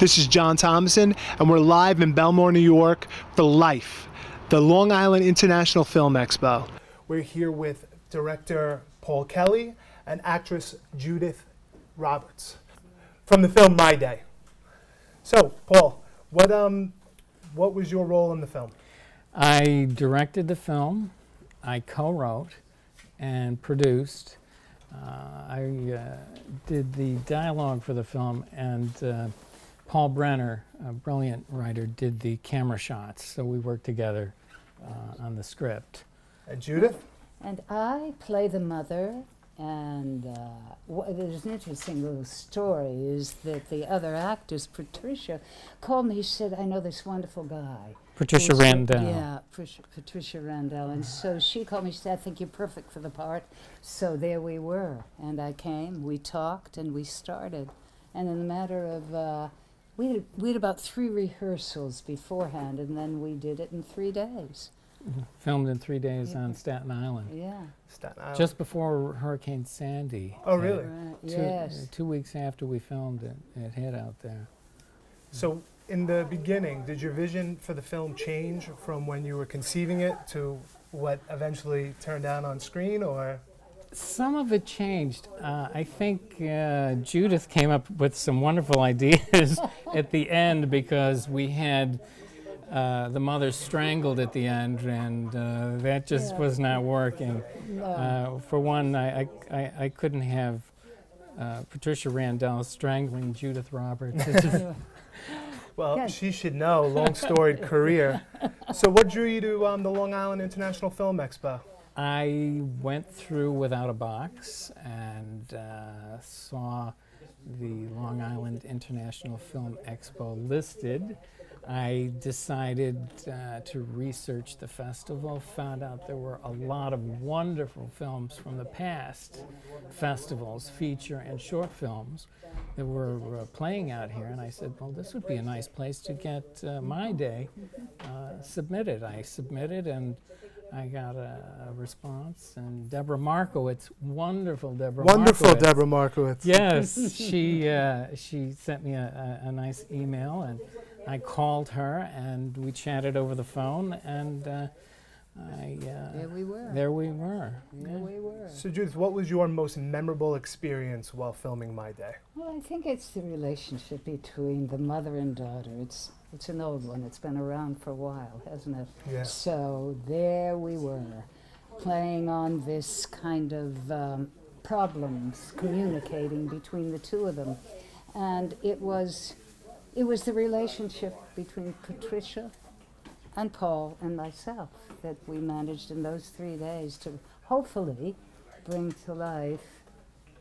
This is John Thomassen, and we're live in Belmore, New York for LIIFE, the Long Island International Film Expo. We're here with director Paul Kelly and actress Judith Roberts from the film My Day. So, Paul, what was your role in the film? I directed the film, I co-wrote and produced. I did the dialogue for the film, and Paul Brenner, a brilliant writer, did the camera shots, so we worked together on the script. And Judith? And I play the mother, and there's an interesting little story, is that the other actress, Patricia, called me. She said, I know this wonderful guy. Patricia Randell. Yeah, Patricia Randell. And so she called me, she said, I think you're perfect for the part. So there we were. And I came, we talked, and we started. And in a matter of, we had about 3 rehearsals beforehand, and then we did it in 3 days. Filmed in 3 days on Staten Island. Yeah. Staten Island. Just before Hurricane Sandy. Oh, really? Right. Yes. 2 weeks after we filmed it, it hit out there. So, in the beginning, did your vision for the film change from when you were conceiving it to what eventually turned out on screen, or? Some of it changed. I think Judith came up with some wonderful ideas at the end, because we had the mother strangled at the end, and that just was not working. No. For one, I couldn't have Patricia Randell strangling Judith Roberts. Well, Good. she should know, long storied career. So what drew you to the Long Island International Film Expo? I went through without a box and saw the Long Island International Film Expo listed. I decided to research the festival, found out there were a lot of wonderful films from the past festivals, feature and short films, that were playing out here, and I said, well, this would be a nice place to get My Day submitted. I submitted, and I got a response, and Deborah Markowitz, wonderful Deborah Wonderful Markowitz. Deborah Markowitz. Yes, she sent me a nice email, and I called her, and we chatted over the phone, and there we were. There we were. There we were. So Judith, what was your most memorable experience while filming My Day? Well, I think it's the relationship between the mother and daughter. It's an old one. It's been around for a while, hasn't it? Yeah. So there we were, playing on this kind of problems, communicating between the two of them. And it was the relationship between Patricia and Paul and myself that we managed in those 3 days to hopefully bring to life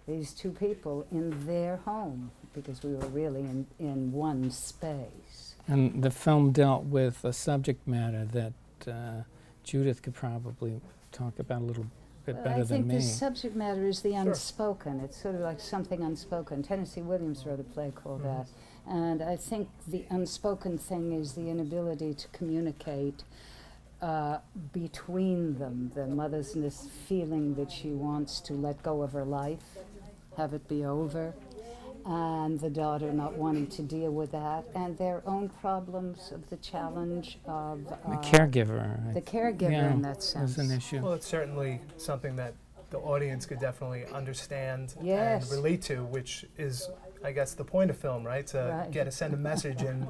these two people in their home, because we were really in one space. And the film dealt with a subject matter that Judith could probably talk about a little bit better than me. I think the subject matter is the unspoken. It's sort of like something unspoken. Tennessee Williams wrote a play called that. And I think the unspoken thing is the inability to communicate between them. The mother's this feeling that she wants to let go of her life, have it be over, and the daughter not wanting to deal with that, and their own problems of the challenge of the caregiver. The caregiver in that sense. Was an issue. Well, it's certainly something that the audience could definitely understand and Yes. relate to, which is, I guess, the point of film, right? To send a message and,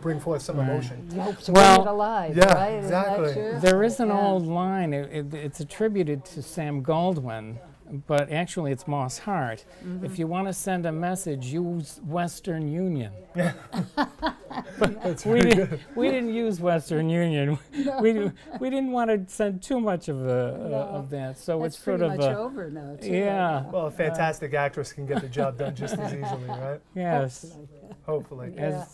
bring forth some emotion. You hope to Well, bring it alive, yeah, right? exactly. Isn't that true? There is an Yeah. old line, it's attributed to Sam Goldwyn, but actually it's Moss Hart. If you want to send a message, use Western Union. That's we very didn't, good. we didn't use Western Union. We didn't want to send too much of that, so That's it's sort pretty of much over now, too. yeah. Well, a fantastic actress can get the job done just as easily, right? Yes. Hopefully. Yeah.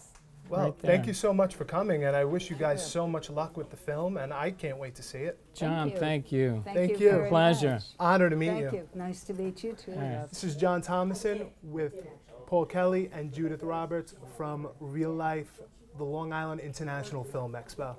Well, right thank there. you so much for coming, and I wish you guys so much luck with the film, and I can't wait to see it. John, you. thank you. Thank you. very Pleasure. much. Honor to meet Thank you. you. Nice to meet you, too. right. This is John Thomassen with Paul Kelly and Judith Roberts from Reel-LIIFE, the Long Island International Film Expo.